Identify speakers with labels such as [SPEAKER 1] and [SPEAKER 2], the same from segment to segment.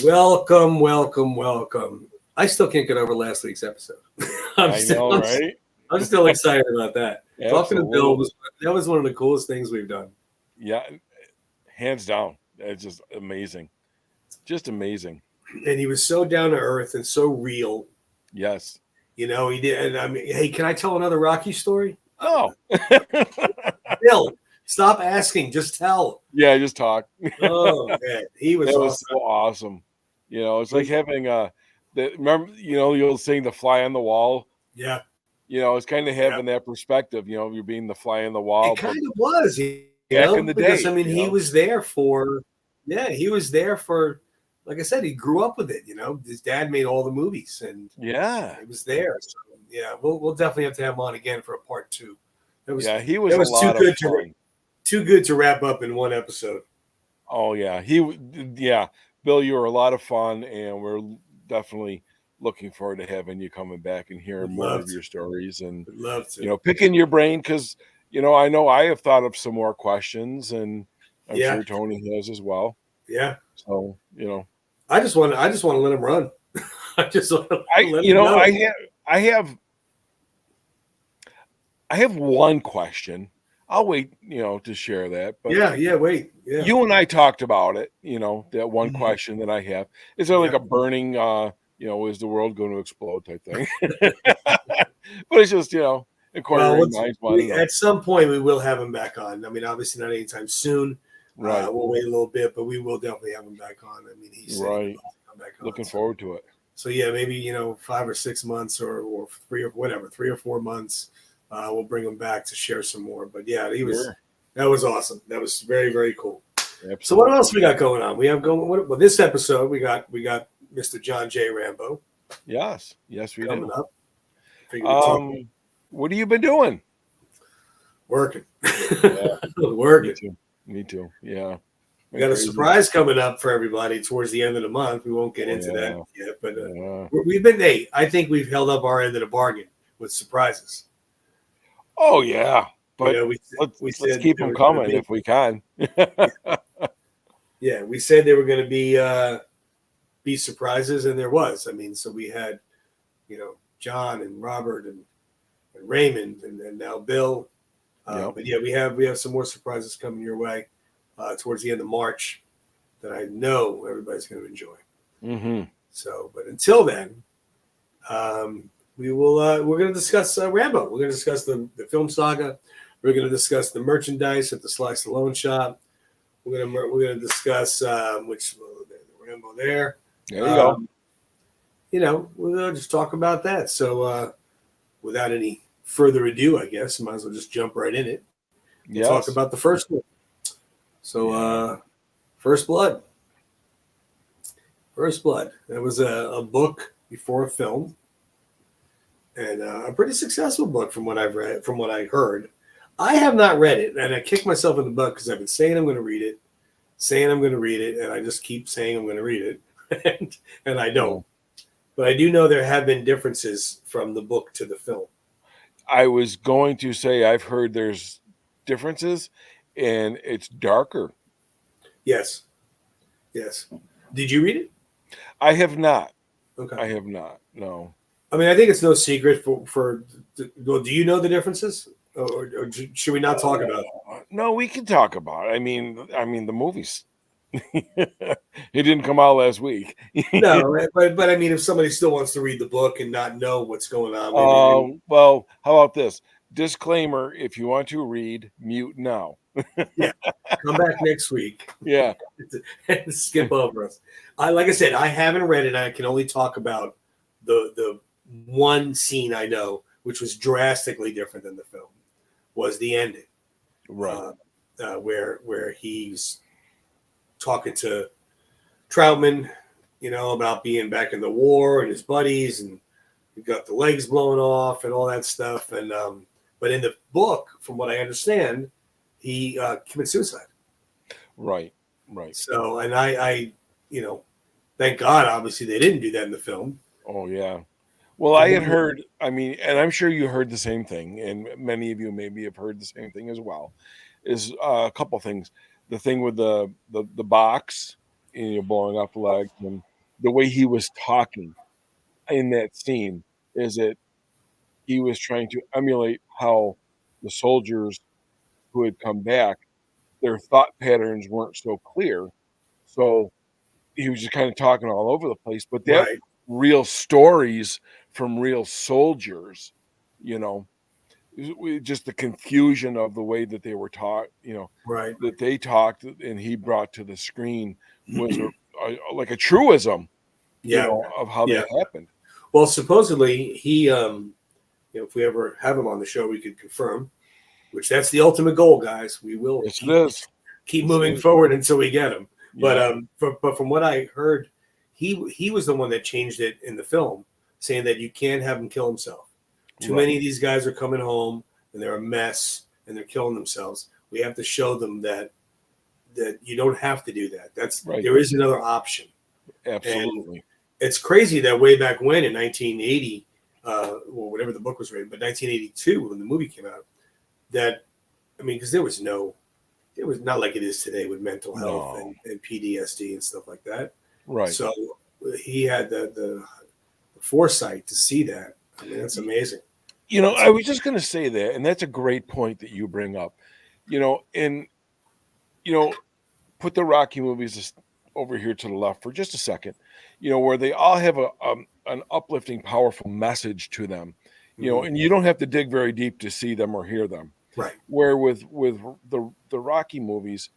[SPEAKER 1] Welcome, welcome, welcome. I still can't get over last week's episode.
[SPEAKER 2] I know, right?
[SPEAKER 1] I'm still excited about that. Talking to Bill
[SPEAKER 2] Absolutely.
[SPEAKER 1] was one of the coolest things we've done.
[SPEAKER 2] Yeah, hands down. It's just amazing. Just amazing.
[SPEAKER 1] And he was so down to earth and so real.
[SPEAKER 2] Yes.
[SPEAKER 1] You know, he did. And I mean, hey, can I tell another Rocky story?
[SPEAKER 2] No.
[SPEAKER 1] Bill, stop asking. Just tell.
[SPEAKER 2] Yeah, just talk.
[SPEAKER 1] Oh man, he was
[SPEAKER 2] That was
[SPEAKER 1] awesome.
[SPEAKER 2] so awesome. You know, it's like having remember, you'll sing the fly on the wall.
[SPEAKER 1] Yeah.
[SPEAKER 2] You know, it's kind of having that perspective, you're being the fly on the wall.
[SPEAKER 1] It kind of was,
[SPEAKER 2] back in the
[SPEAKER 1] because
[SPEAKER 2] day,
[SPEAKER 1] I mean, he was there for, he was there for, like I said, he grew up with it. You know, his dad made all the movies, and it was there. So yeah, we'll definitely have to have him on again for a part 2.
[SPEAKER 2] He was a lot of fun.
[SPEAKER 1] Too good to wrap up in one episode.
[SPEAKER 2] Oh yeah, Bill, you were a lot of fun, and we're definitely looking forward to having you coming back and hearing more of your stories, and
[SPEAKER 1] Would love to.
[SPEAKER 2] Picking your brain, because I know I have thought of some more questions, and I'm sure Tony has as well.
[SPEAKER 1] Yeah.
[SPEAKER 2] So
[SPEAKER 1] I just want to let him run. I just want to let him
[SPEAKER 2] know.
[SPEAKER 1] know.
[SPEAKER 2] I have one question. I'll wait, to share that. But
[SPEAKER 1] wait. Yeah.
[SPEAKER 2] You and I talked about it, that one question that I have. Is there like a burning, is the world going to explode type thing? But it's just, inquiring minds.
[SPEAKER 1] At some point, we will have him back on. I mean, obviously not anytime soon.
[SPEAKER 2] Right.
[SPEAKER 1] We'll wait a little bit, but we will definitely have him back on. I mean, he's
[SPEAKER 2] right. Looking forward to it.
[SPEAKER 1] So yeah, maybe 5 or 6 months or 3 or 4 months. We'll bring him back to share some more. But yeah, that was awesome. That was very, very cool. Absolutely. So what else we got going on? We have this episode. We got Mr. John J. Rambo.
[SPEAKER 2] Yes, we
[SPEAKER 1] coming
[SPEAKER 2] do.
[SPEAKER 1] Up.
[SPEAKER 2] What have you been doing?
[SPEAKER 1] Working.
[SPEAKER 2] Yeah.
[SPEAKER 1] Working.
[SPEAKER 2] Me too. Yeah.
[SPEAKER 1] We got a surprise coming up for everybody towards the end of the month. We won't get into that yet, but we've been. Hey, I think we've held up our end of the bargain with surprises.
[SPEAKER 2] Oh yeah, but let's keep them coming if we can.
[SPEAKER 1] Yeah, we said they were going to be surprises, and there was. I mean, so we had, John and Robert and Raymond and now Bill. But yeah, we have some more surprises coming your way towards the end of March that I know everybody's going to enjoy.
[SPEAKER 2] Mm-hmm.
[SPEAKER 1] So, but until then, we're going to discuss Rambo. We're going to discuss the film saga. We're going to discuss the merchandise at the Sly Stallone Shop. We're going to discuss which Rambo there.
[SPEAKER 2] There you
[SPEAKER 1] go. We'll just talk about that. So, without any further ado, I guess might as well just jump right in it. We'll talk about the first one. So, First Blood. First Blood. That was a book before a film. And a pretty successful book from what I've read, from what I heard. I have not read it, and I kick myself in the butt because I've been saying I'm going to read it, and I just keep saying I'm going to read it, and I don't. But I do know there have been differences from the book to the film.
[SPEAKER 2] I was going to say I've heard there's differences, and it's darker.
[SPEAKER 1] Yes. Did you read it?
[SPEAKER 2] I have not.
[SPEAKER 1] Okay.
[SPEAKER 2] I have not. No.
[SPEAKER 1] I mean, I think it's no secret for well, do you know the differences? Or should we not talk about it?
[SPEAKER 2] No, we can talk about it. I mean, the movies. It didn't come out last week.
[SPEAKER 1] No, but I mean, if somebody still wants to read the book and not know what's going on.
[SPEAKER 2] Well, how about this? Disclaimer, if you want to read, mute now.
[SPEAKER 1] Yeah. Come back next week.
[SPEAKER 2] Yeah.
[SPEAKER 1] And skip over us. Like I said, I haven't read it. I can only talk about the one scene I know, which was drastically different than the film, was the ending.
[SPEAKER 2] Right.
[SPEAKER 1] Where he's talking to Troutman, about being back in the war and his buddies, and he got the legs blown off and all that stuff. And but in the book, from what I understand, he committed suicide.
[SPEAKER 2] Right.
[SPEAKER 1] So, and I thank God, obviously they didn't do that in the film.
[SPEAKER 2] Oh yeah. Well, I had heard, and I'm sure you heard the same thing, and many of you maybe have heard the same thing as well, is a couple things. The thing with the box, blowing up the leg, and the way he was talking in that scene is that he was trying to emulate how the soldiers who had come back, their thought patterns weren't so clear. So he was just kind of talking all over the place, but that
[SPEAKER 1] Right.
[SPEAKER 2] real stories from real soldiers, you know, just the confusion of the way that they were taught,
[SPEAKER 1] Right.
[SPEAKER 2] that they talked and he brought to the screen was like a truism,
[SPEAKER 1] Yeah.
[SPEAKER 2] of how
[SPEAKER 1] Yeah.
[SPEAKER 2] that happened.
[SPEAKER 1] Well, supposedly he, if we ever have him on the show, we could confirm. Which that's the ultimate goal, guys. We will
[SPEAKER 2] Yes, it is.
[SPEAKER 1] keep
[SPEAKER 2] Yes,
[SPEAKER 1] moving
[SPEAKER 2] it is.
[SPEAKER 1] forward until we get him. But
[SPEAKER 2] Yeah.
[SPEAKER 1] but from what I heard, he was the one that changed it in the film, saying that you can't have him kill himself. Too
[SPEAKER 2] Right.
[SPEAKER 1] many of these guys are coming home and they're a mess and they're killing themselves. We have to show them that you don't have to do that. That's
[SPEAKER 2] Right.
[SPEAKER 1] There is another option.
[SPEAKER 2] Absolutely.
[SPEAKER 1] And it's crazy that way back when in 1980, well, whatever the book was written, but 1982 when the movie came out, that because there was not like it is today with mental health and PTSD and stuff like that.
[SPEAKER 2] Right.
[SPEAKER 1] So he had the foresight to see that. I mean, that's amazing.
[SPEAKER 2] I was just going to say that, and that's a great point that you bring up. And put the Rocky movies over here to the left for just a second. Where they all have an uplifting, powerful message to them. And you don't have to dig very deep to see them or hear them.
[SPEAKER 1] Right.
[SPEAKER 2] Where with the Rocky movies,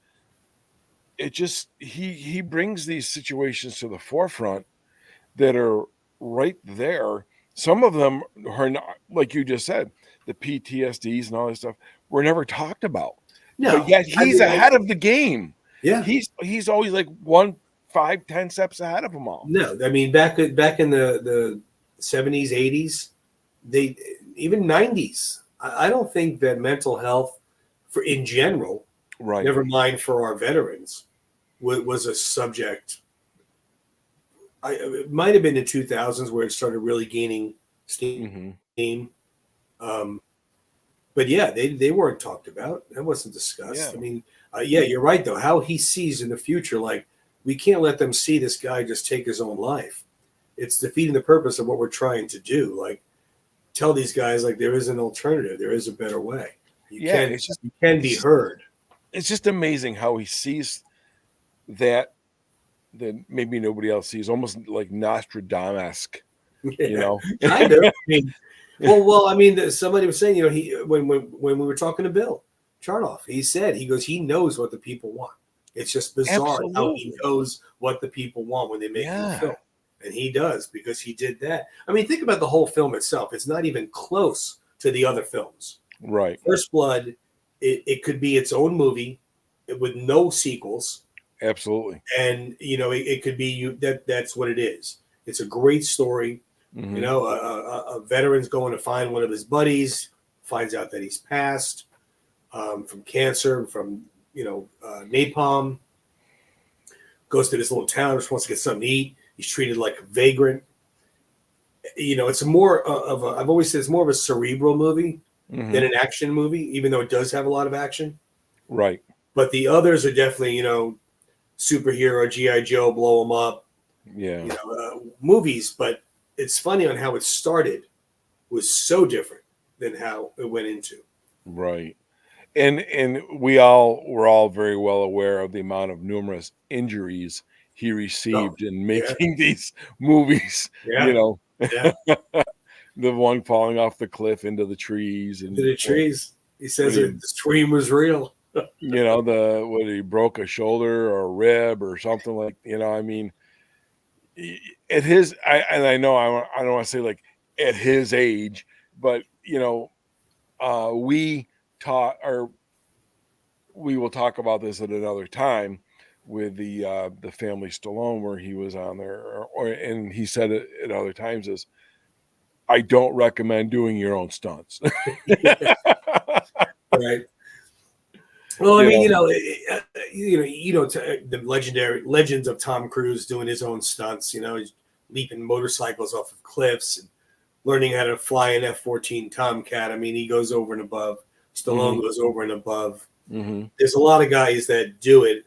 [SPEAKER 2] it just he brings these situations to the forefront that are right there. Some of them are not, like you just said, the PTSDs and all this stuff were never talked about.
[SPEAKER 1] No,
[SPEAKER 2] but yet he's ahead of the game.
[SPEAKER 1] Yeah,
[SPEAKER 2] he's always like 1, 5, 10 steps ahead of them all.
[SPEAKER 1] No, I mean back in the 70s, 80s, even 90s. I don't think that mental health, in general,
[SPEAKER 2] right,
[SPEAKER 1] never mind for our veterans, was a subject. It might have been the 2000s where it started really gaining steam. But yeah, they weren't talked about. That wasn't discussed.
[SPEAKER 2] Yeah.
[SPEAKER 1] I mean, you're right though. How he sees in the future, like we can't let them see this guy just take his own life. It's defeating the purpose of what we're trying to do. Like, tell these guys like there is an alternative. There is a better way. You can be heard.
[SPEAKER 2] It's just amazing how he sees that maybe nobody else sees, almost like Nostradamus-esque,
[SPEAKER 1] Kind of. I mean, well, I mean, somebody was saying, he when we were talking to Bill Charnoff, he goes, he knows what the people want. It's just bizarre how he knows what the people want when they make a film. And he does, because he did that. I mean, think about the whole film itself. It's not even close to the other films.
[SPEAKER 2] Right.
[SPEAKER 1] First Blood, it could be its own movie with no sequels.
[SPEAKER 2] Absolutely.
[SPEAKER 1] And, it could be that's what it is. It's a great story. Mm-hmm. A veteran's going to find one of his buddies, finds out that he's passed from cancer, from, napalm, goes to this little town, just wants to get something to eat. He's treated like a vagrant. It's more of I've always said it's more of a cerebral movie than an action movie, even though it does have a lot of action.
[SPEAKER 2] Right.
[SPEAKER 1] But the others are definitely, superhero, G.I. Joe, blow them up.
[SPEAKER 2] Yeah.
[SPEAKER 1] Movies. But it's funny on how it started was so different than how it went into.
[SPEAKER 2] Right. And were all very well aware of the amount of numerous injuries he received in making these movies.
[SPEAKER 1] Yeah.
[SPEAKER 2] The one falling off the cliff into the trees and
[SPEAKER 1] into the trees. He says the stream was real.
[SPEAKER 2] He broke a shoulder or a rib or something like. I mean, at his, I know I don't want to say like at his age, but we will talk about this at another time with the family Stallone, where he was on there, and he said it at other times is, I don't recommend doing your own stunts.
[SPEAKER 1] Right. Well, I mean, the legends of Tom Cruise doing his own stunts. He's leaping motorcycles off of cliffs and learning how to fly an F-14 Tomcat. I mean, he goes over and above. Stallone goes over and above. Mm-hmm. There's a lot of guys that do it,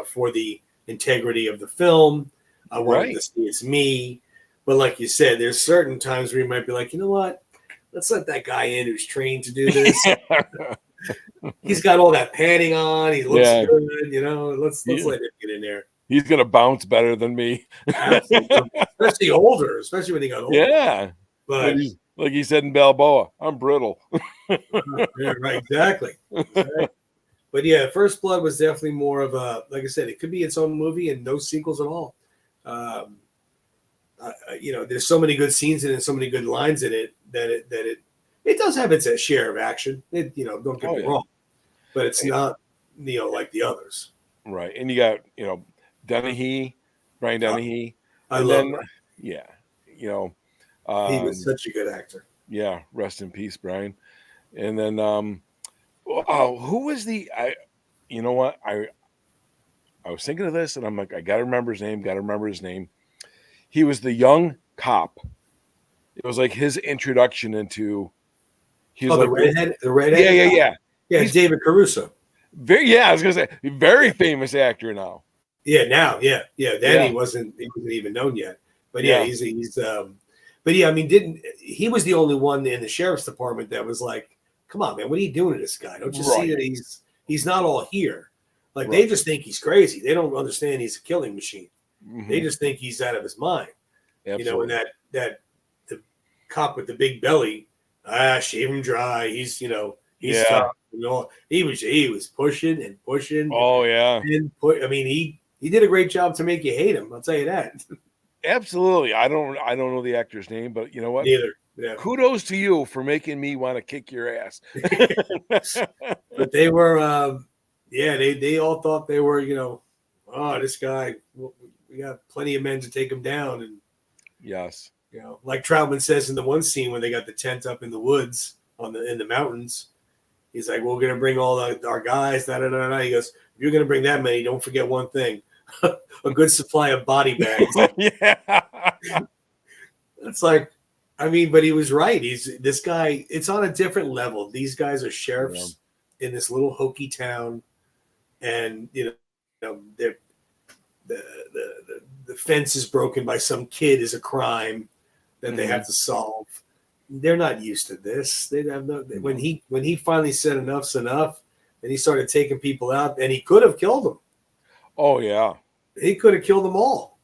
[SPEAKER 1] for the integrity of the film. I want him to see it's me. But like you said, there's certain times where you might be like, you know what? Let's let that guy in who's trained to do this. He's got all that padding on. He looks good. Let's let him get in there.
[SPEAKER 2] He's gonna bounce better than me.
[SPEAKER 1] Absolutely, especially older, especially when he got older.
[SPEAKER 2] Yeah,
[SPEAKER 1] but
[SPEAKER 2] like he said in Balboa, I'm brittle.
[SPEAKER 1] Yeah, right, exactly. But yeah, First Blood was definitely more of a, like I said, it could be its own movie and no sequels at all. There's so many good scenes in it, so many good lines in it that it does have its share of action. Don't get me wrong, but it's not like the others.
[SPEAKER 2] Right, and you got Brian Dennehy.
[SPEAKER 1] I love him.
[SPEAKER 2] Yeah,
[SPEAKER 1] he was such a good actor.
[SPEAKER 2] Yeah, rest in peace, Brian. And then who was I was thinking of this and I'm like, I gotta remember his name. He was the young cop. It was like his introduction into
[SPEAKER 1] the redhead. Yeah, he's David Caruso.
[SPEAKER 2] I was gonna say very famous actor now.
[SPEAKER 1] Yeah, now, yeah. Then he wasn't even known yet. But yeah, he's but yeah, I mean, he was the only one in the sheriff's department that was like, come on, man, what are you doing to this guy? Don't you see that he's not all here? Like they just think he's crazy. They don't understand he's a killing machine. Mm-hmm. They just think he's out of his mind.
[SPEAKER 2] Absolutely.
[SPEAKER 1] And that the cop with the big belly, shave him dry. He's tough. He was pushing and pushing.
[SPEAKER 2] Oh yeah.
[SPEAKER 1] He did a great job to make you hate him. I'll tell you that.
[SPEAKER 2] Absolutely. I don't know the actor's name, but you know what?
[SPEAKER 1] Neither. Yeah.
[SPEAKER 2] Kudos to you for making me want to kick your ass.
[SPEAKER 1] But they were, they all thought they were, this guy, we got plenty of men to take him down. And
[SPEAKER 2] yes,
[SPEAKER 1] like Troutman says in the one scene when they got the tent up in the woods in the mountains, he's like, we're going to bring all our guys. Da, da, da, da. He goes, if you're going to bring that many, don't forget one thing. A good supply of body bags. It's like, but he was right. This guy, it's on a different level. These guys are sheriffs in this little hokey town, and the fence is broken by some kid is a crime that they have to solve. They're not used to this. They have when he finally said enough's enough, and he started taking people out, and he could have killed them.
[SPEAKER 2] Oh yeah,
[SPEAKER 1] he could have killed them all.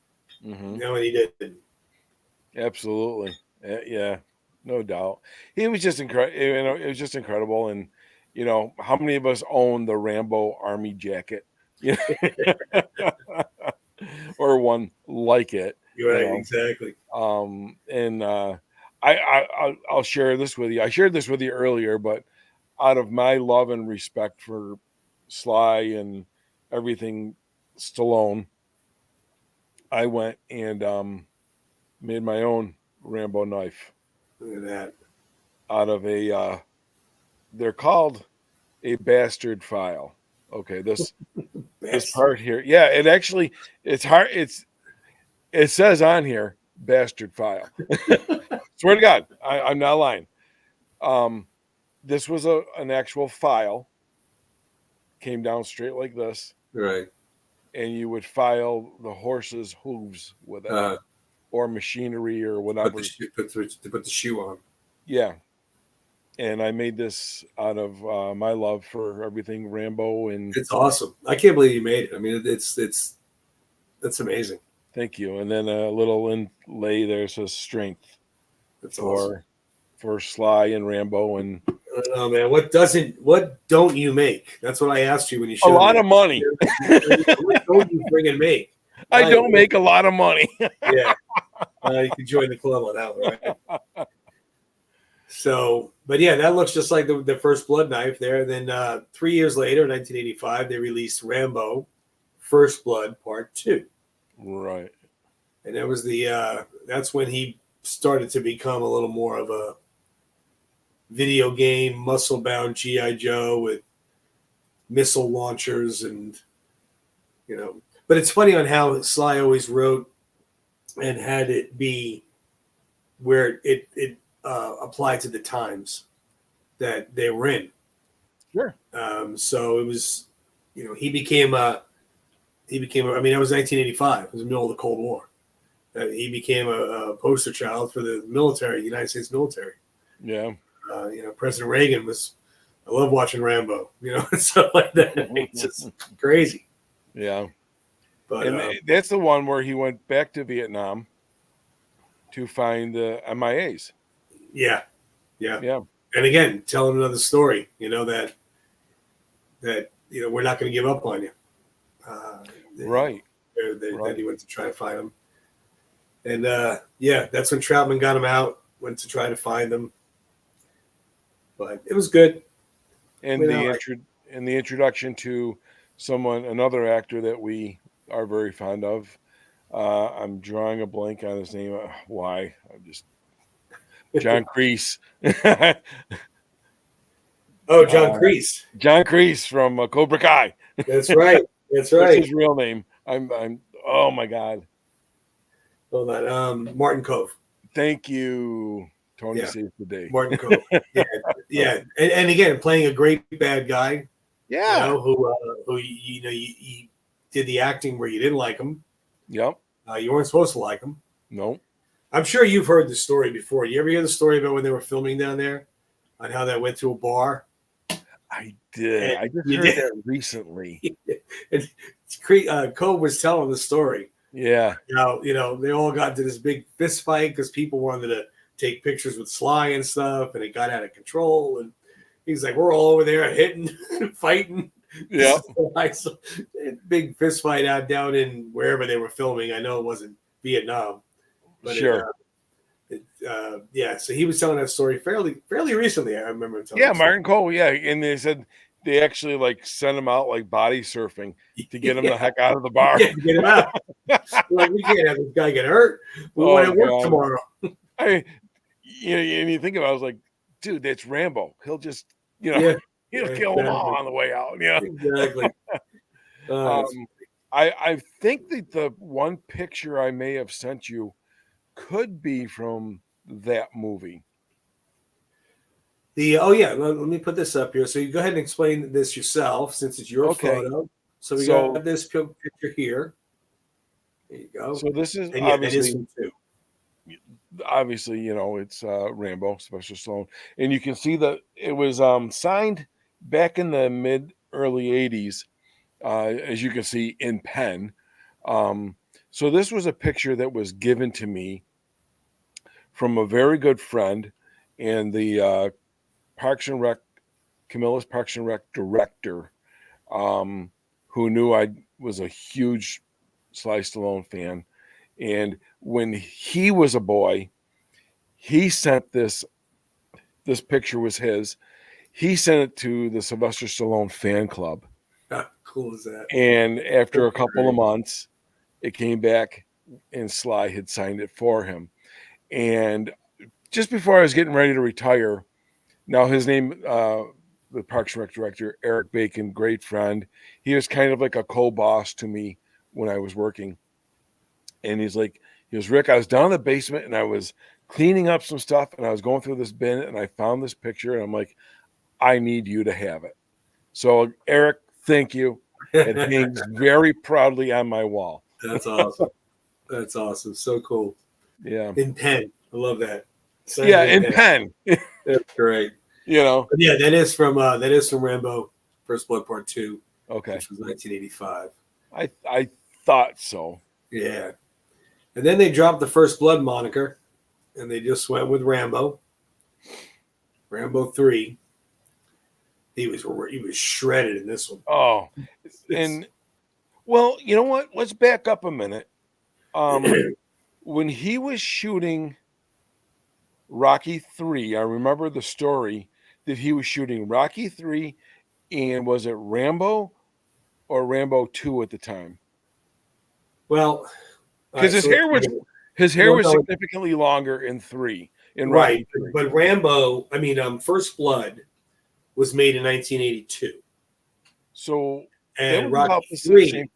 [SPEAKER 2] Mm-hmm.
[SPEAKER 1] And he didn't.
[SPEAKER 2] Absolutely, yeah, no doubt. He was just incredible. It was just incredible, and how many of us own the Rambo Army jacket? Or one like it.
[SPEAKER 1] You're right, exactly.
[SPEAKER 2] And I'll share this with you. I shared this with you earlier, but out of my love and respect for Sly and everything Stallone, I went and made my own Rambo knife.
[SPEAKER 1] Look at that.
[SPEAKER 2] Out of they're called a bastard file. Okay, this part here. Yeah, it's hard. It says on here, bastard file. Swear to God, I'm not lying. This was an actual file. Came down straight like this.
[SPEAKER 1] Right.
[SPEAKER 2] And you would file the horse's hooves with it, or machinery or whatever.
[SPEAKER 1] Put the shoe on.
[SPEAKER 2] Yeah. And I made this out of my love for everything Rambo, and
[SPEAKER 1] it's awesome. I can't believe you made it. That's amazing.
[SPEAKER 2] Thank you. And then a little inlay there says strength.
[SPEAKER 1] That's awesome.
[SPEAKER 2] For Sly and Rambo. And
[SPEAKER 1] I don't know, man. What don't you make? That's what I asked you when you showed
[SPEAKER 2] a lot of money.
[SPEAKER 1] What don't you bring and make?
[SPEAKER 2] I don't make a lot of money.
[SPEAKER 1] Yeah. You can join the club on that one, right? So, but yeah, that looks just like the First Blood knife there. Then 3 years later, 1985, they released Rambo, First Blood Part 2.
[SPEAKER 2] Right.
[SPEAKER 1] And that was that's when he started to become a little more of a video game, muscle-bound G.I. Joe with missile launchers and, But it's funny on how Sly always wrote and had it be where it applied to the times that they were in.
[SPEAKER 2] Sure.
[SPEAKER 1] So it was, he became that was 1985. It was the middle of the Cold War. He became a poster child for the military, the United States military.
[SPEAKER 2] Yeah.
[SPEAKER 1] President Reagan was. I love watching Rambo, and stuff like that. It's just crazy.
[SPEAKER 2] Yeah.
[SPEAKER 1] But
[SPEAKER 2] And that's the one where he went back to Vietnam to find the MIAs.
[SPEAKER 1] yeah.
[SPEAKER 2] Yeah.
[SPEAKER 1] And again, telling another story, that we're not going to give up on you.
[SPEAKER 2] Right.
[SPEAKER 1] That he went to try to find them. And that's when Troutman got him out, went to try to find them. But it was good.
[SPEAKER 2] And the introduction to another actor that we are very fond of. I'm drawing a blank on his name. Why? John Kreese.
[SPEAKER 1] Oh, John Kreese.
[SPEAKER 2] John Kreese from Cobra Kai.
[SPEAKER 1] That's right. That's right.
[SPEAKER 2] What's his real name? I'm. Oh my God.
[SPEAKER 1] Hold on. Martin Cove.
[SPEAKER 2] Thank you. Tony saves the day.
[SPEAKER 1] Martin Cove. Yeah. And again, playing a great bad guy.
[SPEAKER 2] Yeah.
[SPEAKER 1] Who you did the acting where you didn't like him.
[SPEAKER 2] Yep.
[SPEAKER 1] You weren't supposed to like him.
[SPEAKER 2] No.
[SPEAKER 1] I'm sure you've heard the story before. You ever hear the story about when they were filming down there, on how that went to a bar?
[SPEAKER 2] I did. I just heard that recently.
[SPEAKER 1] And Cove was telling the story.
[SPEAKER 2] Yeah.
[SPEAKER 1] Now, they all got into this big fist fight because people wanted to take pictures with Sly and stuff, and it got out of control. And he's like, we're all over there hitting and fighting.
[SPEAKER 2] Yeah.
[SPEAKER 1] So, big fist fight out down in wherever they were filming. I know it wasn't Vietnam. But
[SPEAKER 2] sure.
[SPEAKER 1] So he was telling that story fairly recently. I remember telling.
[SPEAKER 2] Yeah, Martin Cole. Yeah, and they said they actually sent him out body surfing to get him the heck out of the bar.
[SPEAKER 1] Yeah, to get him out. We can't have this guy get hurt. We want to work tomorrow.
[SPEAKER 2] And you think about it, I was like, dude, that's Rambo. He'll just he'll kill them all on the way out. Yeah,
[SPEAKER 1] exactly.
[SPEAKER 2] I think that the one picture I may have sent you could be from that movie.
[SPEAKER 1] Let me put this up here. So you go ahead and explain this yourself, since it's your photo. So we got this picture here. There you go.
[SPEAKER 2] So this is obviously it's Rambo, Sylvester Stallone, and you can see that it was signed back in the early 80s, as you can see in pen. So this was a picture that was given to me from a very good friend and the Camilla's Parks and Rec director, who knew I was a huge Sly Stallone fan. And when he was a boy, he sent this picture was his. He sent it to the Sylvester Stallone fan club.
[SPEAKER 1] How cool is that?
[SPEAKER 2] And after a couple of months, it came back and Sly had signed it for him. And just before I was getting ready to retire, now his name, the Parks and Rec director, Eric Bacon, great friend. He was kind of like a co-boss to me when I was working. And he goes, Rick, I was down in the basement and I was cleaning up some stuff and I was going through this bin and I found this picture and I'm like, I need you to have it. So Eric, thank you. It hangs very proudly on my wall.
[SPEAKER 1] That's awesome. That's awesome. So cool.
[SPEAKER 2] Yeah.
[SPEAKER 1] In pen. I love that.
[SPEAKER 2] In pen.
[SPEAKER 1] That's great. But that is from Rambo First Blood Part 2.
[SPEAKER 2] Okay.
[SPEAKER 1] Which was 1985.
[SPEAKER 2] I thought so.
[SPEAKER 1] Yeah. And then they dropped the First Blood moniker and they just went with Rambo. Rambo 3. He was shredded in this one.
[SPEAKER 2] Oh. And well, you know what? Let's back up a minute. When he was shooting Rocky 3, I remember the story that he was shooting Rocky 3, and was it Rambo or Rambo 2 at the time?
[SPEAKER 1] Well,
[SPEAKER 2] because his hair was significantly longer in 3.
[SPEAKER 1] Right, but Rambo, First Blood was made in 1982.
[SPEAKER 2] So
[SPEAKER 1] and Rocky 3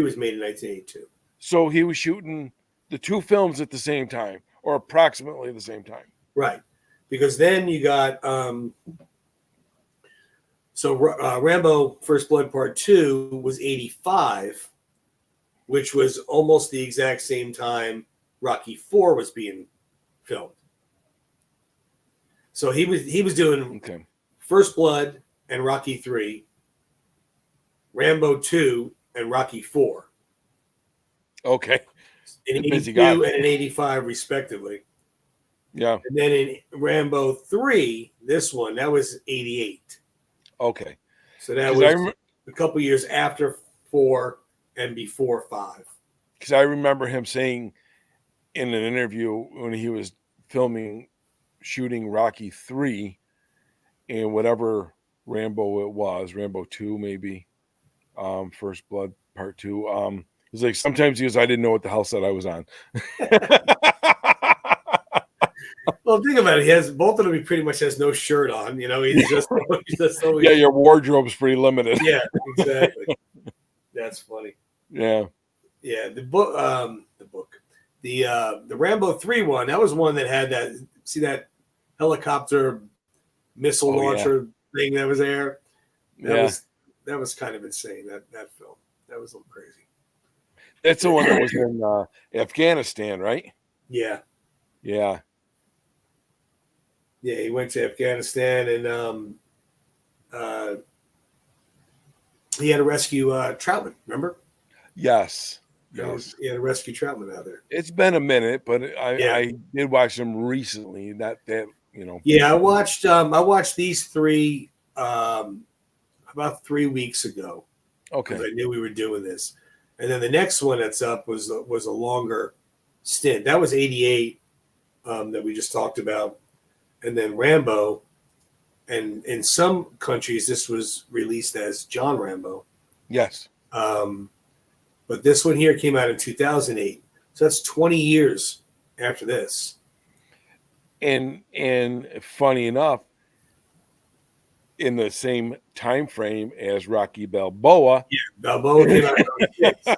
[SPEAKER 1] was made in 1982. So
[SPEAKER 2] he was shooting the two films at the same time, or approximately the same time.
[SPEAKER 1] Right. Because then you got Rambo First Blood Part 2 was 85, which was almost the exact same time Rocky 4 was being filmed. So he was doing First Blood and Rocky 3, Rambo 2 and Rocky 4.
[SPEAKER 2] Okay.
[SPEAKER 1] In 82 and in 85, respectively.
[SPEAKER 2] Yeah.
[SPEAKER 1] And then in Rambo 3, this one, that was 88.
[SPEAKER 2] Okay.
[SPEAKER 1] So that was a couple years after 4 and before 5.
[SPEAKER 2] Because I remember him saying in an interview when he was shooting Rocky 3 and whatever Rambo it was, Rambo 2 maybe, First Blood Part 2. He's like, sometimes he goes, I didn't know what the hell set I was on.
[SPEAKER 1] Well, think about it. He has both of them. He pretty much has no shirt on. He's just always,
[SPEAKER 2] yeah. Your wardrobe's pretty limited.
[SPEAKER 1] Yeah, exactly. That's funny.
[SPEAKER 2] Yeah.
[SPEAKER 1] The book, the Rambo 3 one. That was one that had that helicopter missile launcher thing that was there. That was kind of insane. That film. That was a little crazy.
[SPEAKER 2] That's the one that was in Afghanistan, right?
[SPEAKER 1] Yeah.
[SPEAKER 2] Yeah.
[SPEAKER 1] Yeah, he went to Afghanistan and he had to rescue Troutman, remember?
[SPEAKER 2] Yes.
[SPEAKER 1] He had to rescue Troutman out there.
[SPEAKER 2] It's been a minute, but I did watch them recently.
[SPEAKER 1] Yeah, I watched these 3 about 3 weeks ago.
[SPEAKER 2] Okay.
[SPEAKER 1] Because I knew we were doing this. And then the next one that's up was a longer stint. That was 88 that we just talked about. And then Rambo, and in some countries this was released as John Rambo.
[SPEAKER 2] Yes.
[SPEAKER 1] But this one here came out in 2008. So that's 20 years after this.
[SPEAKER 2] And funny enough, in the same time frame as Rocky Balboa.
[SPEAKER 1] Yeah, Balboa came out in 06.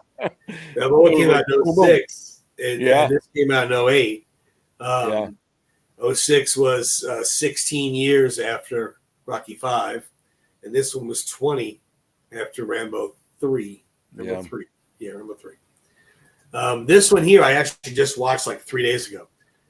[SPEAKER 1] Balboa came out in 06. And this came out in 08. 06 was 16 years after Rocky 5, and this one was 20 after Rambo 3. Rambo 3. Yeah, Rambo 3. This one here I actually just watched like 3 days ago,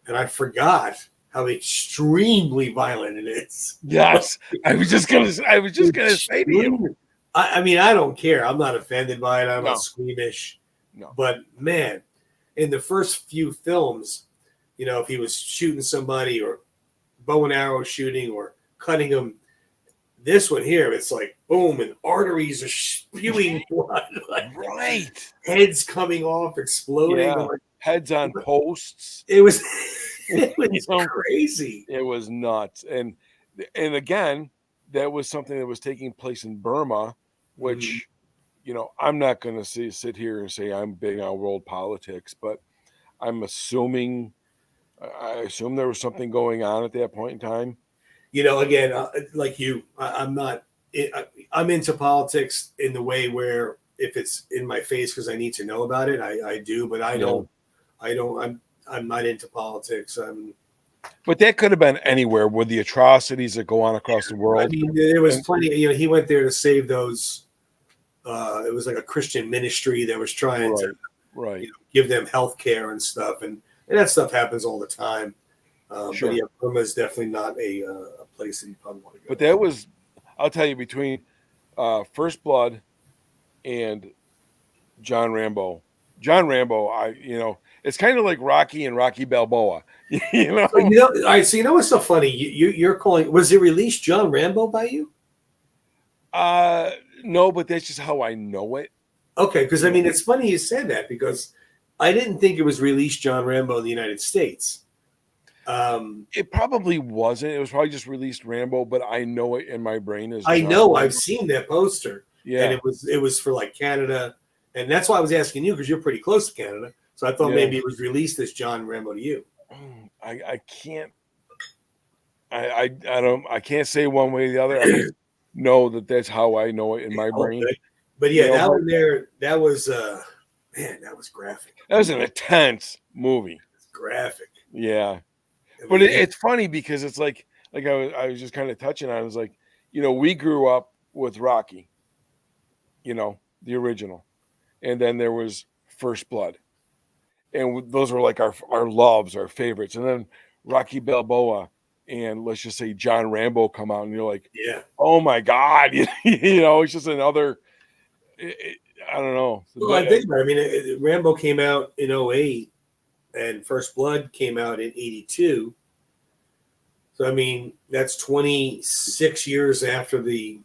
[SPEAKER 1] and I forgot how extremely violent it is.
[SPEAKER 2] Yes, I was just gonna say to you.
[SPEAKER 1] I mean, I don't care. I'm not offended by it. I'm not squeamish.
[SPEAKER 2] No.
[SPEAKER 1] But man, in the first few films, if he was shooting somebody or bow and arrow shooting or cutting them, this one here, it's like boom, and arteries are spewing blood,
[SPEAKER 2] right?
[SPEAKER 1] Heads coming off, exploding,
[SPEAKER 2] heads on posts.
[SPEAKER 1] It was crazy.
[SPEAKER 2] It was nuts, and again, that was something that was taking place in Burma, which I'm not going to sit here and say I'm big on world politics, but I'm assuming. I assume there was something going on at that point in time.
[SPEAKER 1] Again, like you, I'm not. I'm into politics in the way where if it's in my face because I need to know about it, I do. But I don't. I'm not into politics.
[SPEAKER 2] But that could have been anywhere with the atrocities that go on across the world.
[SPEAKER 1] I mean, there was plenty. He went there to save those. It was like a Christian ministry that was trying to give them health care and stuff, and that stuff happens all the time. But yeah, Burma is definitely not a place that you probably want to go.
[SPEAKER 2] But that was, I'll tell you, between First Blood and John Rambo. It's kind of like Rocky and Rocky Balboa.
[SPEAKER 1] All right. So what's so funny? You're calling. Was it released John Rambo by you?
[SPEAKER 2] No, but that's just how I know it.
[SPEAKER 1] Okay, because I mean, it's funny you said that because I didn't think it was released John Rambo in the United States.
[SPEAKER 2] It probably wasn't. It was probably just released Rambo, but I know it in my brain as.
[SPEAKER 1] I've seen that poster.
[SPEAKER 2] Yeah,
[SPEAKER 1] and it was for like Canada, and that's why I was asking you because you're pretty close to Canada. So I thought maybe it was released as John Rambo to you.
[SPEAKER 2] I can't. I can't say one way or the other. I just know that's how I know it in my brain.
[SPEAKER 1] But yeah, that one there, that was man, that was graphic.
[SPEAKER 2] That was an intense movie.
[SPEAKER 1] It's graphic.
[SPEAKER 2] Yeah. But it's funny because it's like I was just kind of touching on it. I was like, we grew up with Rocky, the original. And then there was First Blood, and those were like our loves, our favorites. And then Rocky Balboa and let's just say John Rambo come out, and you're like,
[SPEAKER 1] Yeah.
[SPEAKER 2] oh my God, it's just another. I don't know.
[SPEAKER 1] Well, I think about it. I mean, Rambo came out in 08 and First Blood came out in 82. So, I mean, that's 26 years after the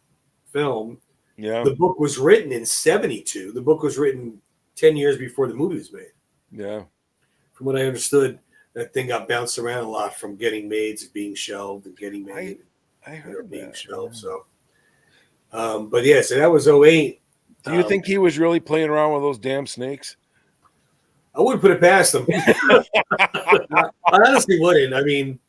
[SPEAKER 1] film.
[SPEAKER 2] Yeah.
[SPEAKER 1] The book was written in 72. The book was written 10 years before the movie was made.
[SPEAKER 2] Yeah.
[SPEAKER 1] From what I understood, that thing got bounced around a lot from getting made to being shelved and getting made.
[SPEAKER 2] I heard
[SPEAKER 1] being
[SPEAKER 2] that.
[SPEAKER 1] shelved. Yeah. So, but yeah, so that was 08.
[SPEAKER 2] Do you think he was really playing around with those damn snakes?
[SPEAKER 1] I wouldn't put it past him. I honestly wouldn't. I mean,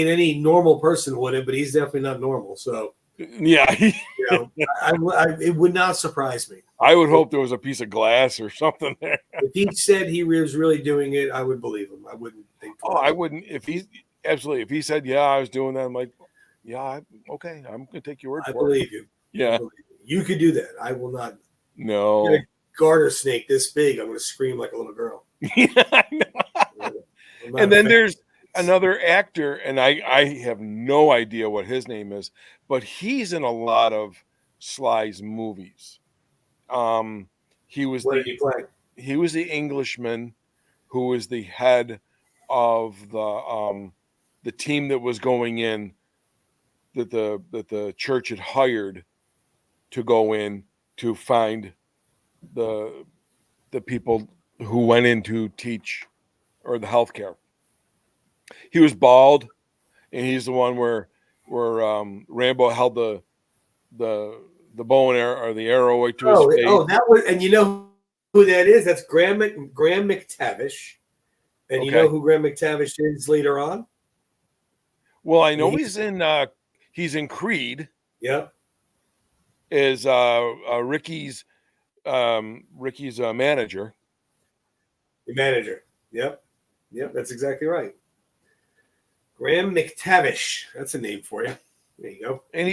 [SPEAKER 1] any normal person wouldn't, but he's definitely not normal. So,
[SPEAKER 2] yeah,
[SPEAKER 1] it would not surprise me.
[SPEAKER 2] I would hope there was a piece of glass or something there.
[SPEAKER 1] If he said he was really doing it, I would believe him. I wouldn't think.
[SPEAKER 2] I wouldn't. If he said, yeah, I was doing that, I'm like, yeah, okay, I'm gonna take your word for it.
[SPEAKER 1] I believe you.
[SPEAKER 2] Yeah,
[SPEAKER 1] you could do that. I will not.
[SPEAKER 2] No.
[SPEAKER 1] Get a garter snake this big, I'm going to scream like a little girl.
[SPEAKER 2] And then there's another actor, and I have no idea what his name is, but he's in a lot of Sly's movies. He was
[SPEAKER 1] what did he play?
[SPEAKER 2] He was the Englishman who was the head of the team that was going in that the church had hired to go in to find the people who went in to teach or the healthcare. He was bald, and he's the one where Rambo held the bow and arrow or the arrow right to his face.
[SPEAKER 1] Oh, that was, and you know who that is? That's Graham McTavish. And you know who Graham McTavish is later on?
[SPEAKER 2] Well, I know he's in Creed.
[SPEAKER 1] Yep.
[SPEAKER 2] Is Ricky's manager.
[SPEAKER 1] The manager. Yep, that's exactly right. Graham McTavish. That's a name for you. There you go.
[SPEAKER 2] And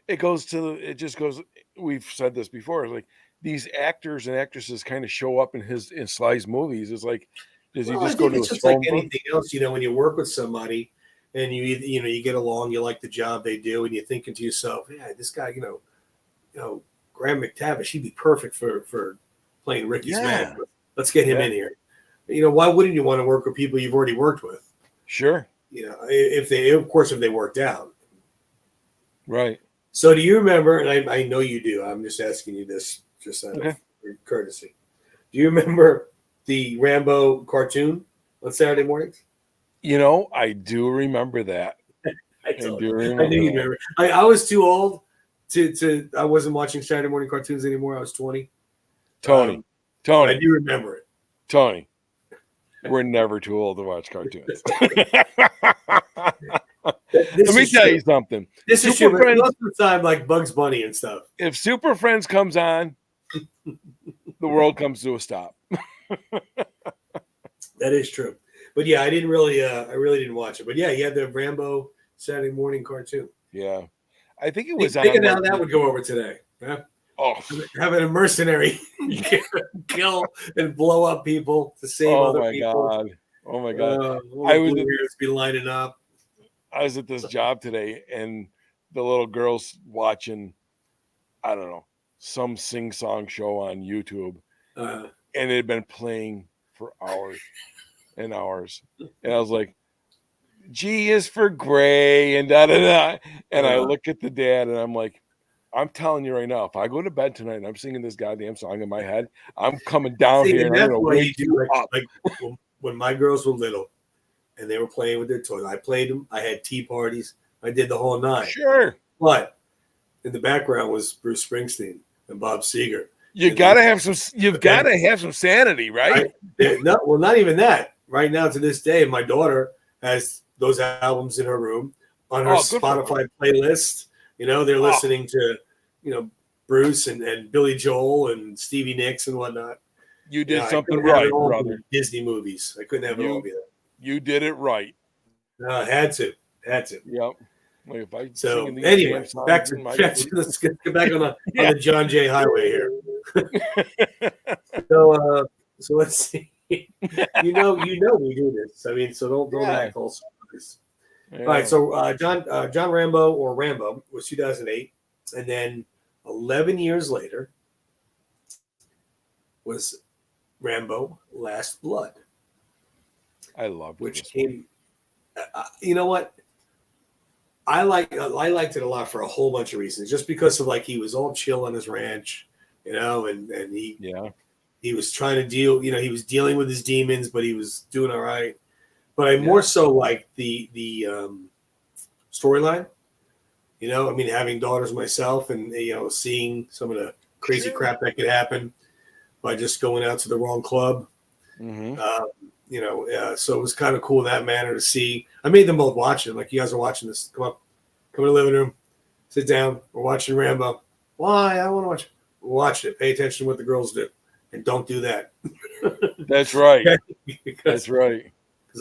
[SPEAKER 2] it just goes. We've said this before. Like these actors and actresses kind of show up in Sly's movies. It's like, does he just go to? It's just like
[SPEAKER 1] anything else. When you work with somebody and you get along, you like the job they do, and you're thinking to yourself, yeah, this guy, Graham McTavish, he'd be perfect for playing Ricky's man. Let's get him in here. Why wouldn't you want to work with people you've already worked with?
[SPEAKER 2] Sure.
[SPEAKER 1] If they worked out.
[SPEAKER 2] Right.
[SPEAKER 1] So do you remember, and I know you do, I'm just asking you this just out of courtesy. Do you remember the Rambo cartoon on Saturday mornings?
[SPEAKER 2] I do remember that.
[SPEAKER 1] I knew you remember. I was too old to I wasn't watching Saturday morning cartoons anymore. I was 20.
[SPEAKER 2] Tony.
[SPEAKER 1] I do remember it.
[SPEAKER 2] Tony, we're never too old to watch cartoons. Let me tell you something.
[SPEAKER 1] This is true. Most of the time, like Bugs Bunny and stuff.
[SPEAKER 2] If Super Friends comes on, the world comes to a stop.
[SPEAKER 1] That is true. But yeah, I really didn't watch it. But yeah, you had the Rambo Saturday morning cartoon.
[SPEAKER 2] Yeah. I think it was
[SPEAKER 1] Think of how that would go over today. Huh?
[SPEAKER 2] Oh,
[SPEAKER 1] having a mercenary kill and blow up people to save other people.
[SPEAKER 2] Oh my God!
[SPEAKER 1] I would be lining up.
[SPEAKER 2] I was at this job today, and the little girl's watching, I don't know, some sing-song show on YouTube, and it had been playing for hours and hours, and I was like, G is for gray and da da da. And I look at the dad and I'm like, I'm telling you right now, if I go to bed tonight and I'm singing this goddamn song in my head, I'm coming down here and I'm gonna wake you up.
[SPEAKER 1] Like when my girls were little and they were playing with their toys, I played them. I had tea parties. I did the whole nine.
[SPEAKER 2] Sure.
[SPEAKER 1] But in the background was Bruce Springsteen and Bob Seger.
[SPEAKER 2] You've got to have some sanity, right?
[SPEAKER 1] Not even that. Right now to this day, my daughter has those albums in her room on her Spotify playlist. They're listening to, Bruce and Billy Joel and Stevie Nicks and whatnot.
[SPEAKER 2] You did something right, brother.
[SPEAKER 1] Disney movies. I couldn't have it all be that.
[SPEAKER 2] You did it right.
[SPEAKER 1] No, I had to.
[SPEAKER 2] Yep.
[SPEAKER 1] So anyway, let's get back on the John Jay Highway here. So, so let's see. We do this. I mean, so don't
[SPEAKER 2] Yeah.
[SPEAKER 1] act all surprised. All right.
[SPEAKER 2] Yeah.
[SPEAKER 1] So John Rambo or Rambo was 2008, and then 11 years later was Rambo: Last Blood,
[SPEAKER 2] I loved
[SPEAKER 1] which
[SPEAKER 2] this one.
[SPEAKER 1] came. You know what? I liked it a lot for a whole bunch of reasons. Just because of like he was all chill on his ranch, and
[SPEAKER 2] Yeah.
[SPEAKER 1] he was trying to deal. He was dealing with his demons, but he was doing all right. But I
[SPEAKER 2] Yeah.
[SPEAKER 1] more so like the storyline. I mean, having daughters myself, and seeing some of the crazy
[SPEAKER 2] Sure.
[SPEAKER 1] crap that could happen by just going out to the wrong club.
[SPEAKER 2] Mm-hmm.
[SPEAKER 1] So it was kind of cool in that manner to see. I made them both watch it. Like, you guys are watching this. Come on, come in the living room, sit down. We're watching Rambo. Why? I want to watch. Watch it. Pay attention to what the girls do, and don't do that.
[SPEAKER 2] That's right.
[SPEAKER 1] because
[SPEAKER 2] That's right.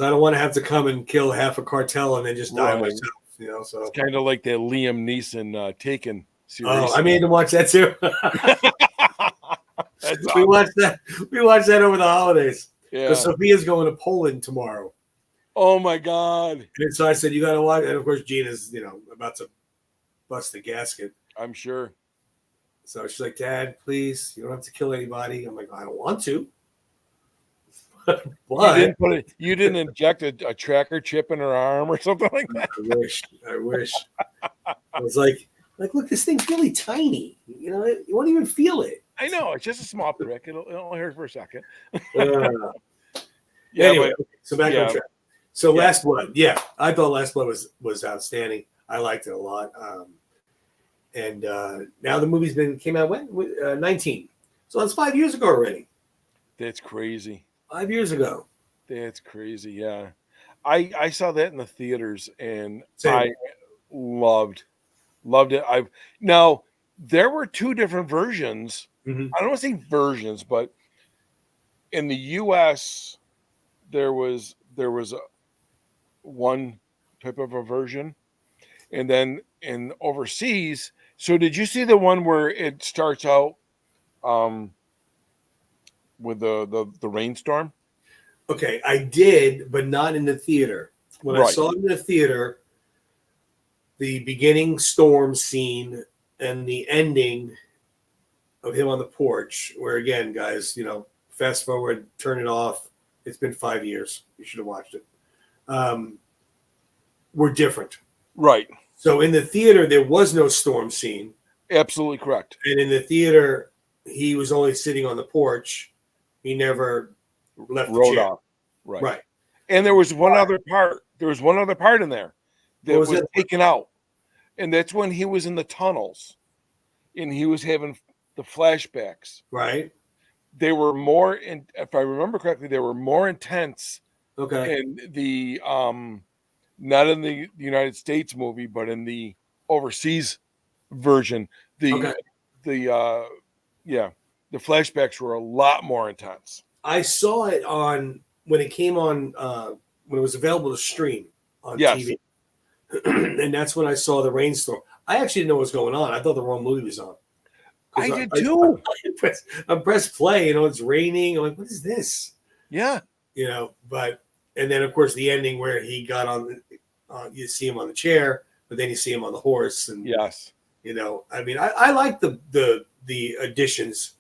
[SPEAKER 1] I don't want to have to come and kill half a cartel and then just die
[SPEAKER 2] Right.
[SPEAKER 1] myself. So
[SPEAKER 2] It's kind of like that Liam Neeson Taken series.
[SPEAKER 1] I made them watch that too.
[SPEAKER 2] That's
[SPEAKER 1] we
[SPEAKER 2] awesome.
[SPEAKER 1] watched that. We watched that over the holidays because
[SPEAKER 2] Yeah.
[SPEAKER 1] Sophia's going to Poland tomorrow.
[SPEAKER 2] Oh my God.
[SPEAKER 1] And so I said, you got to watch. And of course, Gina's, about to bust the gasket.
[SPEAKER 2] I'm sure.
[SPEAKER 1] So she's like, Dad, please, you don't have to kill anybody. I'm like, I don't want to. But
[SPEAKER 2] You didn't inject a tracker chip in her arm or something like that.
[SPEAKER 1] I wish. I was like, look, this thing's really tiny. You won't even feel it.
[SPEAKER 2] I know, it's just a small prick. It'll only hurt for a second.
[SPEAKER 1] Yeah, anyway, so back on track. So Last Blood, I thought Last Blood was outstanding. I liked it a lot. And now the movie's came out when 19, so that's 5 years ago already.
[SPEAKER 2] That's crazy.
[SPEAKER 1] 5 years ago.
[SPEAKER 2] That's crazy. Yeah, I saw that in the theaters and
[SPEAKER 1] Same.
[SPEAKER 2] I loved it. Now there were two different versions.
[SPEAKER 1] Mm-hmm.
[SPEAKER 2] I don't want to say versions, but in the U.S. there was one type of a version, and then in overseas. So did you see the one where it starts out with the rainstorm?
[SPEAKER 1] Okay, I did, but not in the theater. When I saw it in the theater, the beginning storm scene and the ending of him on the porch, where again, guys, fast forward, turn it off. It's been 5 years. You should have watched it. Were different.
[SPEAKER 2] Right.
[SPEAKER 1] So in the theater, there was no storm scene.
[SPEAKER 2] Absolutely correct.
[SPEAKER 1] And in the theater, he was only sitting on the porch. He never left the chair.
[SPEAKER 2] Off. Right. And there was one other part. There was one other part in there that was taken out. And that's when he was in the tunnels and he was having the flashbacks.
[SPEAKER 1] Right.
[SPEAKER 2] They were more, if I remember correctly, they were more intense.
[SPEAKER 1] Okay.
[SPEAKER 2] In the not in the United States movie, but in the overseas version. The flashbacks were a lot more intense.
[SPEAKER 1] I saw it when it came on when it was available to stream on TV. And that's when I saw the rainstorm. I actually didn't know what was going on. I thought the wrong movie was on.
[SPEAKER 2] I did too.
[SPEAKER 1] I pressed play, it's raining. I'm like, what is this?
[SPEAKER 2] Yeah.
[SPEAKER 1] And then of course the ending where he got on, you see him on the chair, but then you see him on the horse. And
[SPEAKER 2] yes,
[SPEAKER 1] I mean, I like the additions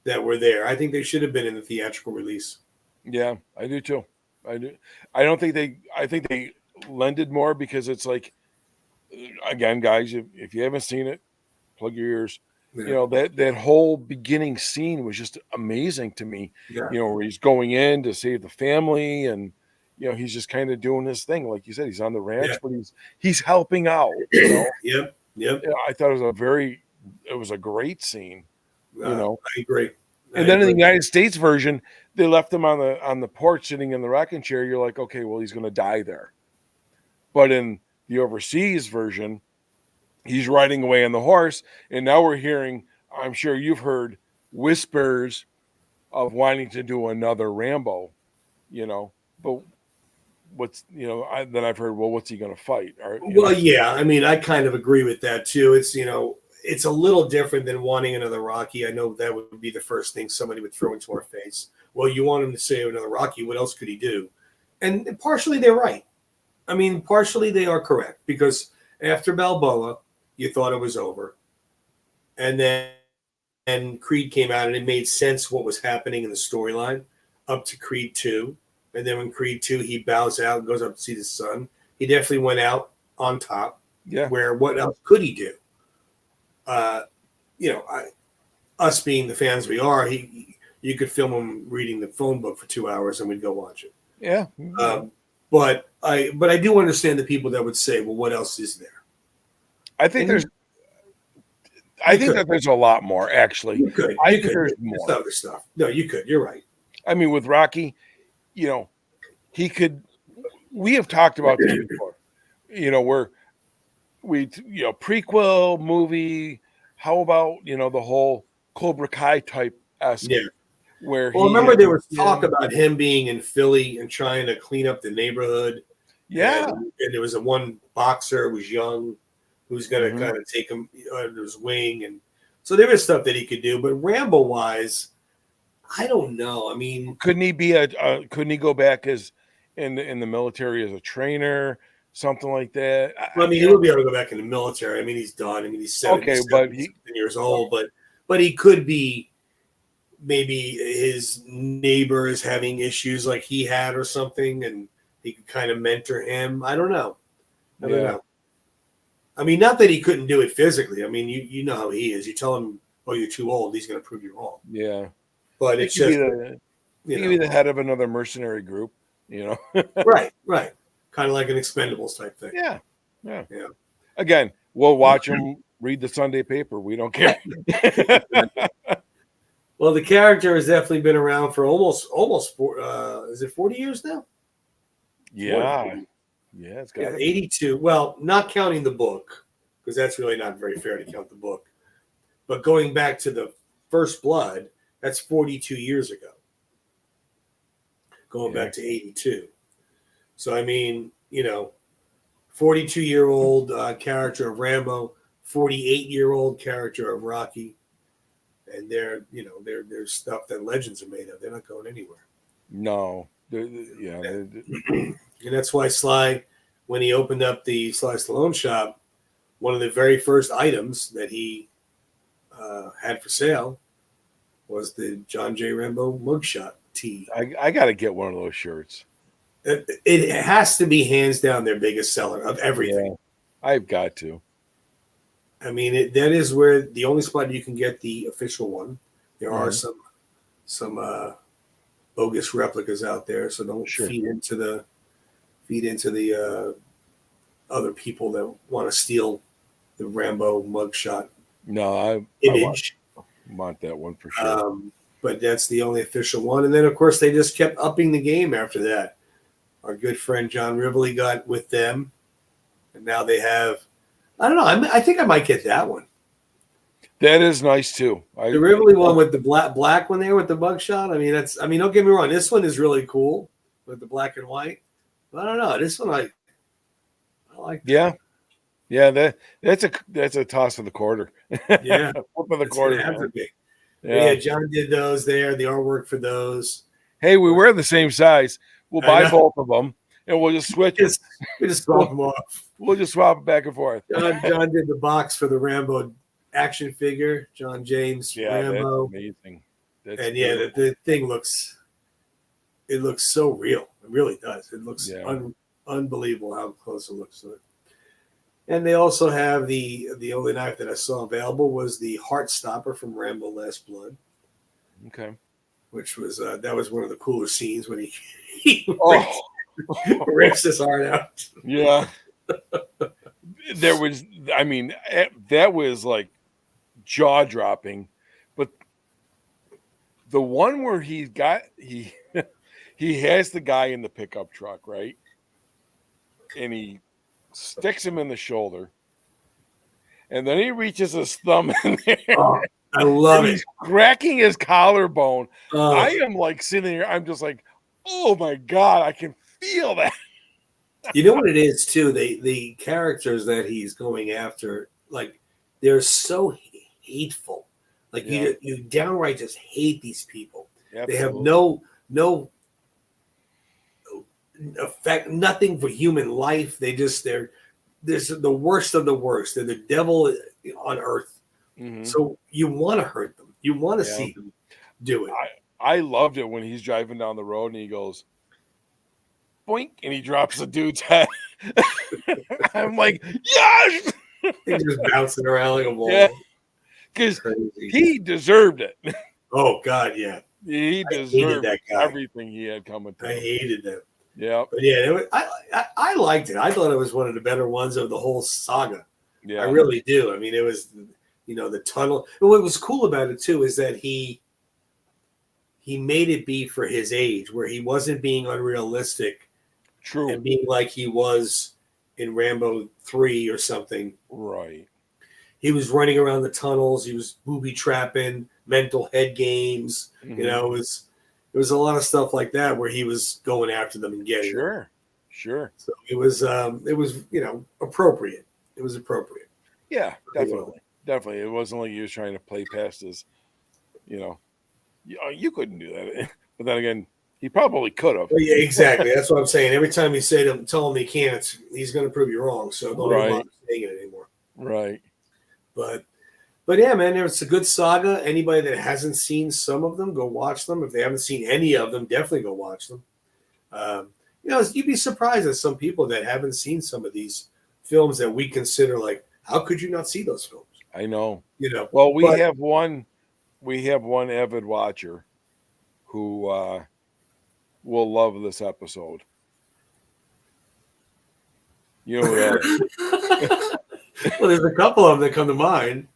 [SPEAKER 1] that were there. I think they should have been in the theatrical release.
[SPEAKER 2] Yeah, I do too. I do. I think they lended more because it's like, again, guys, if you haven't seen it, plug your ears. Yeah. That whole beginning scene was just amazing to me.
[SPEAKER 1] Yeah.
[SPEAKER 2] Where he's going in to save the family, and he's just kind of doing his thing, like you said. He's on the ranch, but he's helping out.
[SPEAKER 1] Yep.
[SPEAKER 2] I thought it was a great scene.
[SPEAKER 1] I agree.
[SPEAKER 2] And then in the United States version, they left him on the porch sitting in the rocking chair. You're like, okay, well, he's going to die there. But in the overseas version, he's riding away on the horse, and now we're hearing, I'm sure you've heard whispers of wanting to do another Rambo, but then I've heard, well, what's he going to fight?
[SPEAKER 1] Well, yeah, I mean, I kind of agree with that too. It's, it's a little different than wanting another Rocky. I know that would be the first thing somebody would throw into our face. Well, you want him to say another Rocky? What else could he do? And partially they're right. I mean, partially they are correct because after Balboa, you thought it was over, and then and Creed came out and it made sense what was happening in the storyline up to Creed 2. And then when Creed 2, he bows out and goes up to see the son. He definitely went out on top.
[SPEAKER 2] Yeah.
[SPEAKER 1] Where what else could he do? Us being the fans we are, you could film him reading the phone book for 2 hours and we'd go watch it.
[SPEAKER 2] Yeah.
[SPEAKER 1] But I do understand the people that would say, well, what else is there?
[SPEAKER 2] I think there's a lot more, actually.
[SPEAKER 1] You could.
[SPEAKER 2] I think there's more.
[SPEAKER 1] There's other stuff. No, you could. You're right.
[SPEAKER 2] I mean, with Rocky, he could. We have talked about this before. Where prequel movie. How about the whole Cobra Kai type esque?
[SPEAKER 1] Yeah.
[SPEAKER 2] Well,
[SPEAKER 1] remember there was talk about him being in Philly and trying to clean up the neighborhood.
[SPEAKER 2] Yeah.
[SPEAKER 1] And there was one boxer who was young who's going to kind of take him under his wing. And so there was stuff that he could do. But Rambo-wise, I don't know. I mean,
[SPEAKER 2] couldn't he be couldn't he go back as in the military as a trainer, something like that?
[SPEAKER 1] Well, I mean, he would be able to go back in the military. I mean, he's done. I mean, he's 77 years old. But he could be maybe his neighbor is having issues like he had or something, and he could kind of mentor him. I don't know. I don't know. I mean, not that he couldn't do it physically. I mean, you know how he is. You tell him, oh, you're too old, he's going to prove you wrong.
[SPEAKER 2] Yeah.
[SPEAKER 1] But it's just,
[SPEAKER 2] he could be the head of another mercenary group,
[SPEAKER 1] Right. Kind of like an Expendables type thing.
[SPEAKER 2] Yeah. Again, we'll watch him read the Sunday paper. We don't care.
[SPEAKER 1] Well, the character has definitely been around for almost is it 40 years now?
[SPEAKER 2] Yeah. Yeah, it's got
[SPEAKER 1] 82. Well, not counting the book, because that's really not very fair to count the book. But going back to the First Blood, that's 42 years ago. Going back to 82. So, I mean, 42-year-old character of Rambo, 48-year-old character of Rocky. And there's stuff that legends are made of. They're not going anywhere.
[SPEAKER 2] No.
[SPEAKER 1] And that's why Sly, when he opened up the Sly Stallone Shop, one of the very first items that he had for sale was the John J. Rambo mugshot tee.
[SPEAKER 2] I got to get one of those shirts.
[SPEAKER 1] It has to be hands down their biggest seller of everything.
[SPEAKER 2] Yeah, I've got to.
[SPEAKER 1] I mean, that is where the only spot you can get the official one. There are some bogus replicas out there, so don't feed into the other people that want to steal the Rambo mugshot.
[SPEAKER 2] No,
[SPEAKER 1] image.
[SPEAKER 2] I want that one for sure.
[SPEAKER 1] But that's the only official one. And then, of course, they just kept upping the game after that. Our good friend John Rivoli got with them, and now they have. I don't know. I think I might get that one.
[SPEAKER 2] That is nice too.
[SPEAKER 1] The Rivoli one with the black one there with the mugshot. I mean, don't get me wrong. This one is really cool with the black and white. But I don't know. This one I like.
[SPEAKER 2] That. Yeah. That's a toss of the quarter.
[SPEAKER 1] Yeah,
[SPEAKER 2] flip of the quarter.
[SPEAKER 1] Yeah, John did those there. The artwork for those.
[SPEAKER 2] Hey, we wear the same size. We'll buy both of them, and we'll just switch.
[SPEAKER 1] We just swap them off.
[SPEAKER 2] We'll just swap it back and forth.
[SPEAKER 1] John did the box for the Rambo action figure. John James Rambo.
[SPEAKER 2] That's amazing.
[SPEAKER 1] The thing looks so real. It really does. It looks unbelievable how close it looks to it. And they also have the only knife that I saw available was the Heart Stopper from Rambo Last Blood.
[SPEAKER 2] Okay.
[SPEAKER 1] Which was that was one of the cooler scenes when he rips his heart out.
[SPEAKER 2] Yeah. That was like jaw dropping, but the one where he has the guy in the pickup truck, right? And he sticks him in the shoulder, and then he reaches his thumb in there.
[SPEAKER 1] Oh, I love it.
[SPEAKER 2] He's cracking his collarbone. I am like sitting here. I'm just like, oh my God, I can feel that.
[SPEAKER 1] You know what it is too? The characters that he's going after, like they're so hateful. Like
[SPEAKER 2] Yeah.
[SPEAKER 1] you downright just hate these people. They have
[SPEAKER 2] Absolutely.
[SPEAKER 1] no affect, nothing for human life. They're the worst of the worst. They're the devil on earth.
[SPEAKER 2] Mhm.
[SPEAKER 1] So you want to hurt them. You want to
[SPEAKER 2] Yeah.
[SPEAKER 1] see them do it.
[SPEAKER 2] I loved it when he's driving down the road and he goes, "Boink," and he drops the dude's head. I'm like, "Yes!"
[SPEAKER 1] They're just bouncing around like a
[SPEAKER 2] Yeah,
[SPEAKER 1] ball.
[SPEAKER 2] because
[SPEAKER 1] Crazy.
[SPEAKER 2] he deserved it.
[SPEAKER 1] Oh God, yeah.
[SPEAKER 2] He
[SPEAKER 1] I hated
[SPEAKER 2] deserved
[SPEAKER 1] that guy.
[SPEAKER 2] everything he had coming to
[SPEAKER 1] I
[SPEAKER 2] him.
[SPEAKER 1] hated them.
[SPEAKER 2] Yep.
[SPEAKER 1] But yeah, I liked it. I thought it was one of the better ones of the whole saga. I
[SPEAKER 2] Yeah.
[SPEAKER 1] really do. I mean, it was, the tunnel. And what was cool about it too is that he made it be for his age, where he wasn't being unrealistic
[SPEAKER 2] True.
[SPEAKER 1] and being like he was in Rambo 3 or something.
[SPEAKER 2] Right.
[SPEAKER 1] He was running around the tunnels. He was booby trapping, mental head games.
[SPEAKER 2] Mhm.
[SPEAKER 1] It was a lot of stuff like that where he was going after them and getting them.
[SPEAKER 2] Sure. Sure.
[SPEAKER 1] So it was appropriate. It was appropriate.
[SPEAKER 2] Yeah,
[SPEAKER 1] Pretty well.
[SPEAKER 2] definitely. It wasn't like he was trying to play past his, you know, you couldn't do that. But then again, he probably could have.
[SPEAKER 1] Well, yeah, exactly. That's what I'm saying. Every time you say to him, tell him he can't, he's going to prove you wrong. So don't even
[SPEAKER 2] Right.
[SPEAKER 1] bother saying it anymore.
[SPEAKER 2] Right.
[SPEAKER 1] But yeah, man, it's a good saga. Anybody that hasn't seen some of them, go watch them. If they haven't seen any of them, definitely go watch them. You'd be surprised at some people that haven't seen some of these films that we consider like, how could you not see those films?
[SPEAKER 2] I know.
[SPEAKER 1] You know,
[SPEAKER 2] Well,
[SPEAKER 1] but
[SPEAKER 2] we have one avid watcher who will love this episode. You know who that is?
[SPEAKER 1] well, there's a couple of them that come to mind.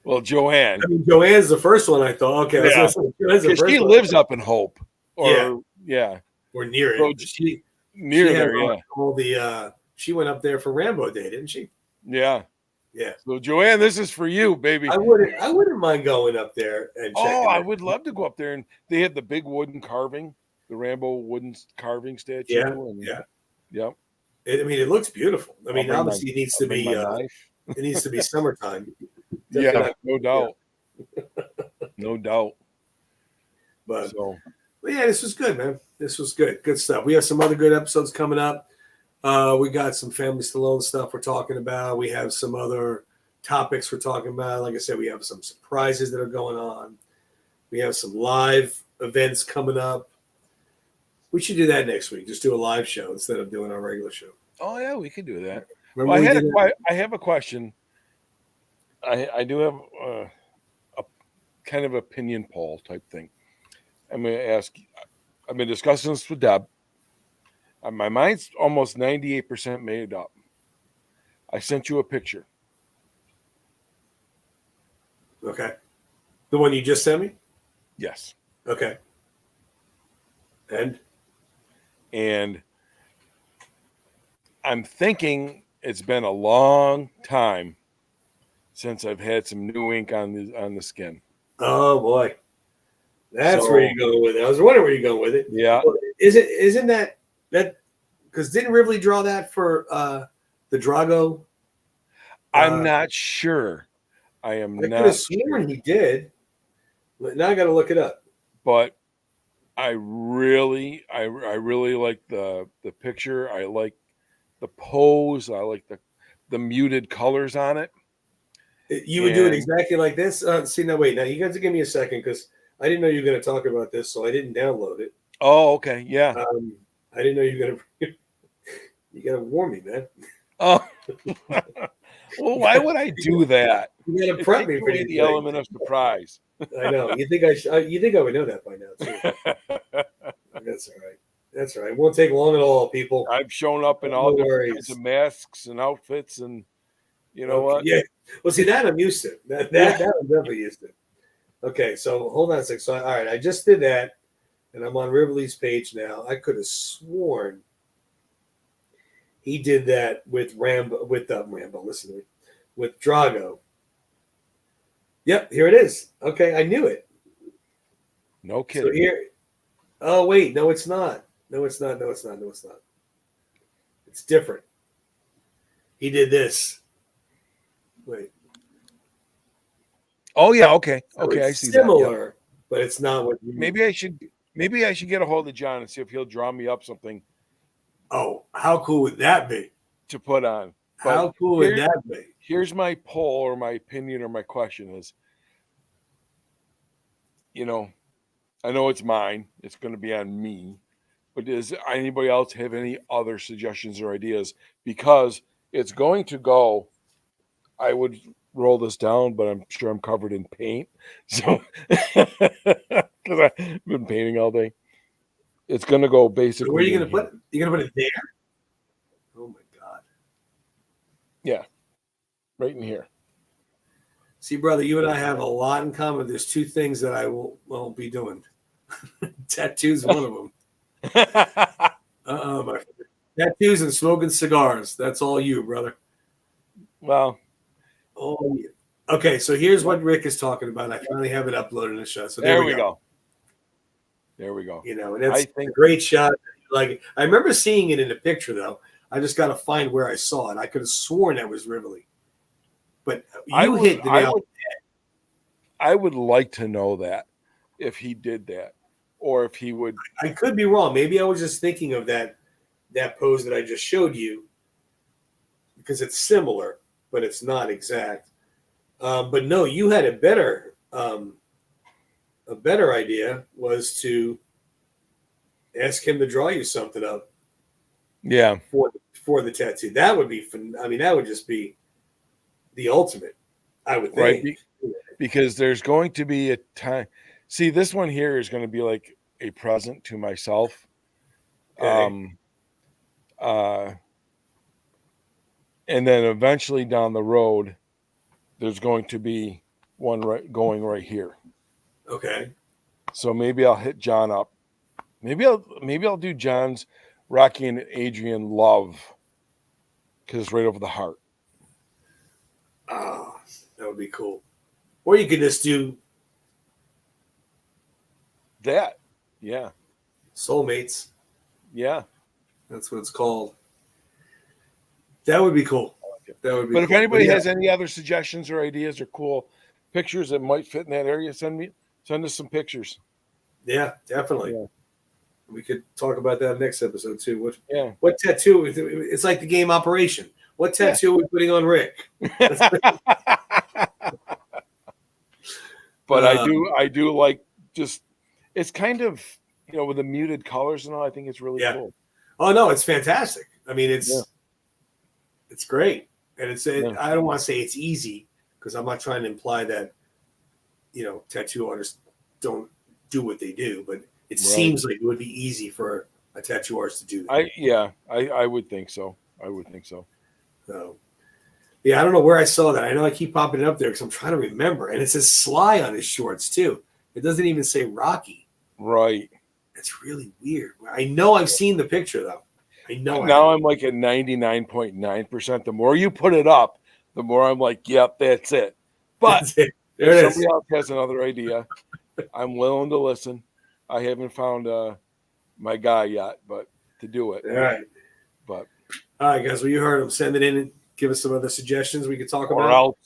[SPEAKER 2] Well, Joanne.
[SPEAKER 1] I mean, Joanne's the first one I thought. Okay, I was
[SPEAKER 2] Yeah.
[SPEAKER 1] going to say Joanne's the
[SPEAKER 2] Because
[SPEAKER 1] first
[SPEAKER 2] she
[SPEAKER 1] one.
[SPEAKER 2] lives up in Hope. Or
[SPEAKER 1] Yeah. Or near
[SPEAKER 2] So
[SPEAKER 1] it. She
[SPEAKER 2] near
[SPEAKER 1] had
[SPEAKER 2] there, yeah.
[SPEAKER 1] all the she went up there for Rambo Day, didn't she?
[SPEAKER 2] Yeah.
[SPEAKER 1] Yeah.
[SPEAKER 2] So Joanne, this is for you, baby.
[SPEAKER 1] I wouldn't mind going up there and checking
[SPEAKER 2] Oh, I
[SPEAKER 1] it.
[SPEAKER 2] would love to go up there, and they had the big wooden carving, the Rambo wooden carving statue.
[SPEAKER 1] Yeah.
[SPEAKER 2] And,
[SPEAKER 1] Yeah.
[SPEAKER 2] Yep.
[SPEAKER 1] It looks beautiful. I mean, obviously, it
[SPEAKER 2] I'll bring my knife.
[SPEAKER 1] it needs to be summertime.
[SPEAKER 2] Yeah,
[SPEAKER 1] Definitely
[SPEAKER 2] no doubt. No doubt.
[SPEAKER 1] But
[SPEAKER 2] So
[SPEAKER 1] yeah, this was good, man. This was good. Good stuff. We have some other good episodes coming up. We got some Family Stallone stuff we're talking about. We have some other topics we're talking about. Like I said, we have some surprises that are going on. We have some live events coming up. We should do that next week. Just do a live show instead of doing our regular show.
[SPEAKER 2] oh yeah, we could do that.
[SPEAKER 1] Remember
[SPEAKER 2] Well, I have a question. I do have a kind of opinion poll type thing. I'm going to ask. I've been discussing this with Deb. My mind's almost 98% made up. I sent you a picture.
[SPEAKER 1] Okay. The one you just sent me?
[SPEAKER 2] Yes.
[SPEAKER 1] Okay. And
[SPEAKER 2] I'm thinking it's been a long time since I've had some new ink on the skin.
[SPEAKER 1] oh boy. That's where you're going with it. I was wondering where you're going with it.
[SPEAKER 2] Yeah.
[SPEAKER 1] Isn't that because didn't Rivoli draw that for the Drago?
[SPEAKER 2] I'm not sure. I am
[SPEAKER 1] I could
[SPEAKER 2] not
[SPEAKER 1] have sworn he did. But now I got to look it up.
[SPEAKER 2] But I really like the picture. I like the pose. I like the muted colors on it.
[SPEAKER 1] You would do it exactly like this? See, now wait. Now you got to give me a second because I didn't know you were going to talk about this, so I didn't download it.
[SPEAKER 2] Oh, okay, yeah.
[SPEAKER 1] I didn't know you were going to. You got to warn me, man.
[SPEAKER 2] Oh, well, why would I do that?
[SPEAKER 1] You got to prep me for
[SPEAKER 2] the element of surprise.
[SPEAKER 1] I know. You think I would know that by now too. That's all right. That's all right. It won't take long at all, people.
[SPEAKER 2] I've shown up in all different kinds of masks and outfits, and you know what?
[SPEAKER 1] Yeah. Well, see that I'm used to. That I'm definitely used to. Okay, so hold on a second. So all right, I just did that, and I'm on Rivoli's page now. I could have sworn he did that with Rambo. Listen to me. With Drago. Yep, here it is. Okay, I knew it.
[SPEAKER 2] No kidding.
[SPEAKER 1] So here. Oh wait, no, it's not. No, it's not. No, it's not. No, it's not. It's different. He did this. Wait.
[SPEAKER 2] Oh yeah, okay,
[SPEAKER 1] So
[SPEAKER 2] okay, I
[SPEAKER 1] it's
[SPEAKER 2] see that. Yep.
[SPEAKER 1] similar, but it's not what you.
[SPEAKER 2] Maybe I should get a hold of John and see if he'll draw me up something
[SPEAKER 1] Oh, how cool would that be?
[SPEAKER 2] to put on. But
[SPEAKER 1] How cool would that be?
[SPEAKER 2] here's my poll or my opinion or my question is, you know, I know it's mine. It's going to be on me. But does anybody else have any other suggestions or ideas? Because it's going to go. I would roll this down, but I'm sure I'm covered in paint. So, because I've been painting all day, it's going to go
[SPEAKER 1] So where are
[SPEAKER 2] basically
[SPEAKER 1] you
[SPEAKER 2] in
[SPEAKER 1] gonna put
[SPEAKER 2] here.
[SPEAKER 1] it? You gonna put it there? Oh my god!
[SPEAKER 2] Yeah, right in here.
[SPEAKER 1] See, brother, you and I have a lot in common. There's two things that I won't be doing. Tattoos, one of them. My tattoos and smoking cigars. That's all you, brother.
[SPEAKER 2] Well,
[SPEAKER 1] All you. Okay, so here's what Rick is talking about. I finally have it uploaded in the show. So
[SPEAKER 2] there we go. There we go.
[SPEAKER 1] You know, and that's
[SPEAKER 2] I think
[SPEAKER 1] a great shot. Like I remember seeing it in a picture though. I just got to find where I saw it. I could have sworn that was Rivoli, but you hit the nail.
[SPEAKER 2] I would like to know that if he did that, or if he would.
[SPEAKER 1] I could be wrong. Maybe I was just thinking of that pose that I just showed you because it's similar, but it's not exact. But no, you had a better idea was to ask him to draw you something up.
[SPEAKER 2] Yeah.
[SPEAKER 1] For the tattoo, that would be fun. I mean, that would just be the ultimate. I would think.
[SPEAKER 2] Right. Because there's going to be a time. See, this one here is going to be like a present to myself.
[SPEAKER 1] Okay.
[SPEAKER 2] And then eventually down the road, there's going to be one going right here.
[SPEAKER 1] Okay.
[SPEAKER 2] So maybe I'll hit John up. Maybe I'll do John's Rocky and Adrian love because it's right over the heart.
[SPEAKER 1] Oh, that would be cool. Or you could just do
[SPEAKER 2] that. Yeah.
[SPEAKER 1] Soulmates.
[SPEAKER 2] Yeah.
[SPEAKER 1] That's what it's called. That would be cool. That would be
[SPEAKER 2] But if
[SPEAKER 1] cool.
[SPEAKER 2] anybody has any other suggestions or ideas or cool pictures that might fit in that area, send us some pictures.
[SPEAKER 1] Yeah, definitely. Yeah. We could talk about that next episode too. What tattoo? It's like the game Operation. What tattoo are we putting on Rick?
[SPEAKER 2] But I do like just it's kind of with the muted colors and all. I think it's really cool.
[SPEAKER 1] Oh no, it's fantastic. I mean, it's great, and I don't want to say it's easy because I'm not trying to imply that tattoo artists don't do what they do, but it seems like it would be easy for a tattoo artist to do that.
[SPEAKER 2] I would think so.
[SPEAKER 1] So, yeah, I don't know where I saw that. I know I keep popping it up there because I'm trying to remember. And it says Sly on his shorts, too. It doesn't even say Rocky.
[SPEAKER 2] Right.
[SPEAKER 1] It's really weird. I know I've seen the picture, though. I know.
[SPEAKER 2] Now I'm like at 99.9%. The more you put it up, the more I'm like, yep, that's it. But if somebody else has another idea, I'm willing to listen. I haven't found my guy yet, but to do it.
[SPEAKER 1] All right.
[SPEAKER 2] But
[SPEAKER 1] all right, guys. Well, you heard him. Send it in and give us some other suggestions we could talk
[SPEAKER 2] about.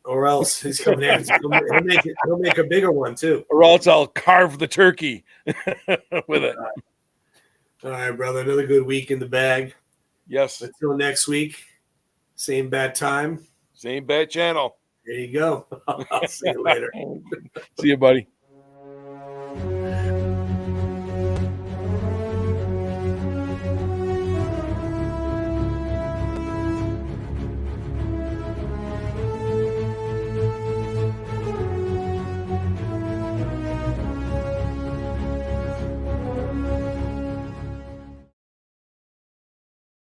[SPEAKER 1] Or else he's coming in. He'll make a bigger one too.
[SPEAKER 2] Or else I'll carve the turkey with it.
[SPEAKER 1] All right, brother. Another good week in the bag.
[SPEAKER 2] Yes.
[SPEAKER 1] Until next week. Same bad time.
[SPEAKER 2] Same bad channel.
[SPEAKER 1] There you go. I'll see you later.
[SPEAKER 2] See you, buddy.